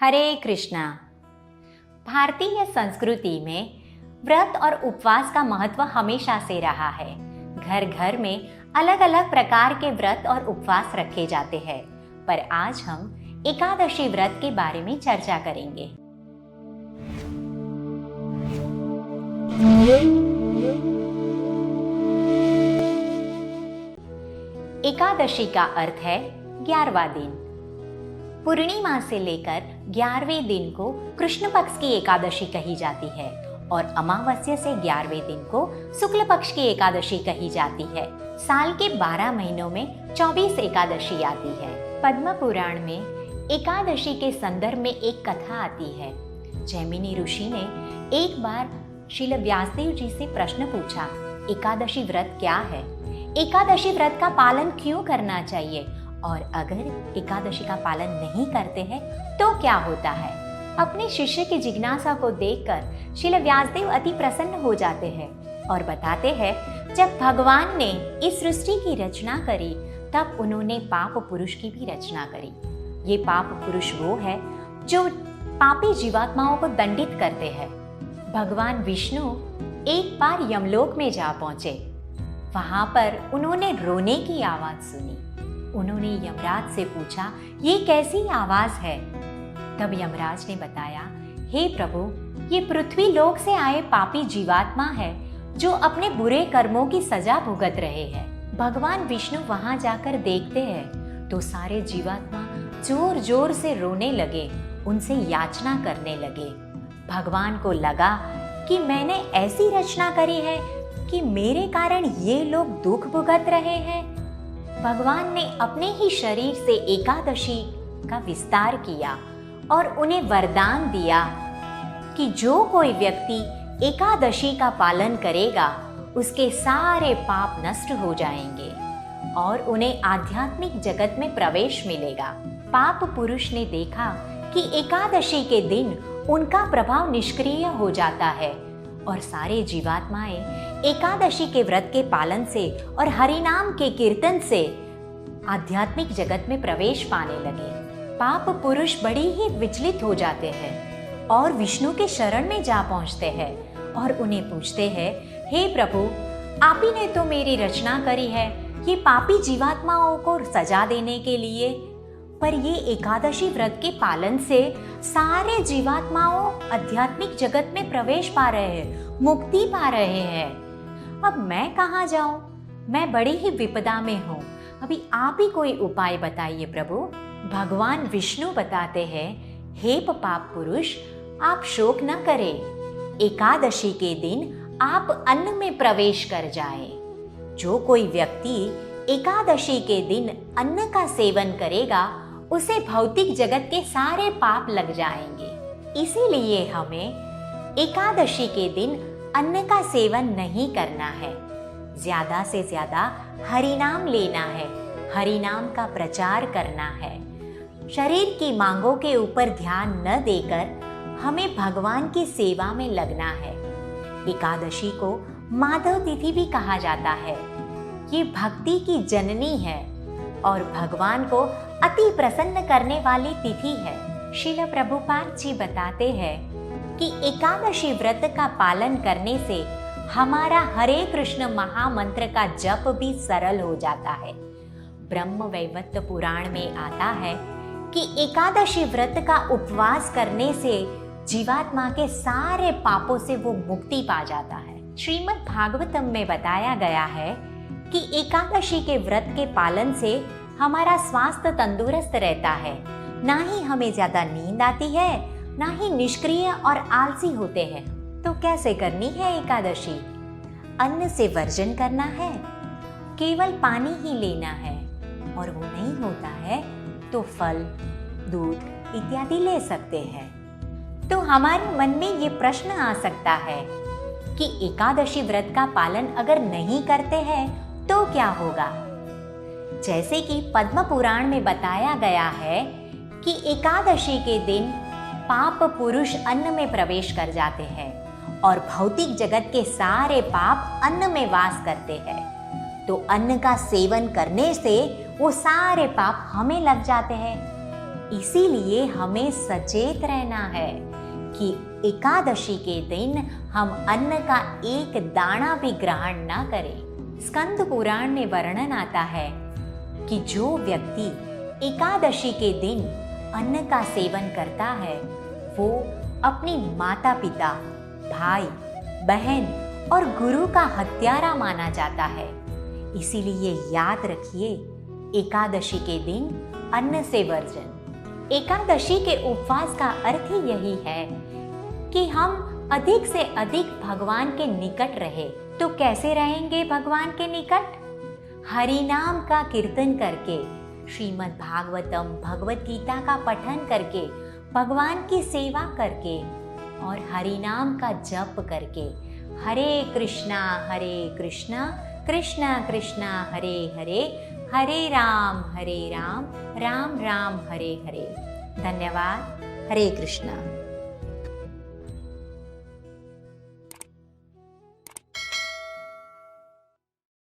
हरे कृष्णा। भारतीय संस्कृति में व्रत और उपवास का महत्व हमेशा से रहा है। घर घर में अलग अलग प्रकार के व्रत और उपवास रखे जाते हैं, पर आज हम एकादशी व्रत के बारे में चर्चा करेंगे। एकादशी का अर्थ है 11वां दिन। पूर्णिमा से लेकर 11वें दिन को कृष्ण पक्ष की एकादशी कही जाती है और अमावस्या से 11वें दिन को शुक्ल पक्ष की एकादशी कही जाती है। साल के 12 महीनों में 24 एकादशी आती है। पद्म पुराण में एकादशी के संदर्भ में एक कथा आती है। जैमिनी ऋषि ने एक बार श्रील व्यासदेव जी से प्रश्न पूछा, एकादशी व्रत क्या है? एकादशी व्रत का पालन क्यों करना चाहिए और अगर एकादशी का पालन नहीं करते हैं तो क्या होता है? अपने शिष्य की जिज्ञासा को देखकर श्रील व्यासदेव अति प्रसन्न हो जाते हैं और बताते हैं, जब भगवान ने इस सृष्टि की रचना करी तब उन्होंने पाप पुरुष की भी रचना करी। ये पाप पुरुष वो है जो पापी जीवात्माओं को दंडित करते हैं। भगवान विष्णु एक बार यमलोक में जा पहुंचे। वहां पर उन्होंने रोने की आवाज सुनी। उन्होंने यमराज से पूछा, ये कैसी आवाज है? तब यमराज ने बताया, हे प्रभु, ये पृथ्वी लोक से आए पापी जीवात्मा है जो अपने बुरे कर्मों की सजा भुगत रहे हैं। भगवान विष्णु वहां जाकर देखते हैं तो सारे जीवात्मा जोर जोर से रोने लगे, उनसे याचना करने लगे। भगवान को लगा कि मैंने ऐसी रचना करी है कि मेरे कारण ये लोग दुख भुगत रहे हैं। भगवान ने अपने ही शरीर से एकादशी का विस्तार किया और उन्हें वरदान दिया कि जो कोई व्यक्ति एकादशी का पालन करेगा उसके सारे पाप नष्ट हो जाएंगे और उन्हें आध्यात्मिक जगत में प्रवेश मिलेगा। पाप पुरुष ने देखा कि एकादशी के दिन उनका प्रभाव निष्क्रिय हो जाता है और सारे जीवात्माएं एकादशी के व्रत के पालन से और हरिनाम के कीर्तन से आध्यात्मिक जगत में प्रवेश पाने लगे। पाप पुरुष बड़ी ही विचलित हो जाते हैं और विष्णु के शरण में जा पहुंचते हैं और उन्हें पूछते हैं, हे प्रभु, आप ही ने तो मेरी रचना करी है ये पापी जीवात्माओं को सजा देने के लिए, पर ये एकादशी व्रत के पालन से सारे जीवात्माओं आध्यात्मिक जगत में प्रवेश पा रहे हैं, मुक्ति पा रहे हैं। अब मैं कहाँ जाऊं? मैं बड़ी ही विपदा में हूँ। अभी आप ही कोई उपाय बताइए प्रभु। भगवान विष्णु बताते हैं, हे पाप पुरुष, आप शोक न करें। एकादशी के दिन आप अन्न में प्रवेश कर जाएं। जो कोई व्यक्ति एकादशी के दिन अन्न का सेवन करेगा उसे भौतिक जगत के सारे पाप लग जाएंगे। इसीलिए हमें एकादशी के दिन अन्न का सेवन नहीं करना है। ज्यादा से ज्यादा हरिनाम लेना है, हरिनाम का प्रचार करना है। शरीर की मांगों के ऊपर ध्यान न देकर हमें भगवान की सेवा में लगना है। एकादशी को माधव तिथि भी कहा जाता है। ये भक्ति की जननी है और भगवान को अति प्रसन्न करने वाली तिथि है। श्रील प्रभुपाद जी बताते हैं कि एकादशी व्रत का पालन करने से हमारा हरे कृष्ण महामंत्र का जप भी सरल हो जाता है। ब्रह्म वैवर्त पुराण में आता है कि एकादशी व्रत का उपवास करने से जीवात्मा के सारे पापों से वो मुक्ति पा जाता है। श्रीमद् भागवतम में बताया गया है कि एकादशी के व्रत के पालन से हमारा स्वास्थ्य तंदुरुस्त रहता है, ना ही हमें ज्यादा नींद आती है, ना ही निष्क्रिय और आलसी होते हैं। तो कैसे करनी है एकादशी? अन्न से वर्जन करना है, केवल पानी ही लेना है, और वो नहीं होता है तो फल, दूध इत्यादि ले सकते हैं। तो हमारे मन में ये प्रश्न आ सकता है कि एकादशी व्रत का पालन अगर नहीं करते हैं तो क्या होगा? जैसे कि पद्म पुराण में बताया गया है कि एकादशी के दिन पाप पुरुष अन्न में प्रवेश कर जाते हैं और भौतिक जगत के सारे पाप अन्न में वास करते हैं। तो अन्न का सेवन करने से वो सारे पाप हमें लग जाते हैं। इसीलिए हमें सचेत रहना है कि एकादशी के दिन हम अन्न का एक दाना भी ग्रहण न करें। स्कंद पुराण में वर्णन आता है कि जो व्यक्ति एकादशी के दिन अन्न का सेवन करता है वो अपनी माता पिता, भाई बहन और गुरु का हत्यारा माना जाता है। इसीलिए याद रखिए, एकादशी के दिन अन्न से वर्जन। एकादशी के उपवास का अर्थ ही यही है कि हम अधिक से अधिक भगवान के निकट रहे। तो कैसे रहेंगे भगवान के निकट? हरि नाम का कीर्तन करके, श्रीमद् भागवतम भगवत गीता का पठन करके, भगवान की सेवा करके और हरि नाम का जप करके। हरे कृष्णा कृष्णा कृष्णा हरे हरे, हरे राम राम राम हरे हरे। धन्यवाद। हरे कृष्णा।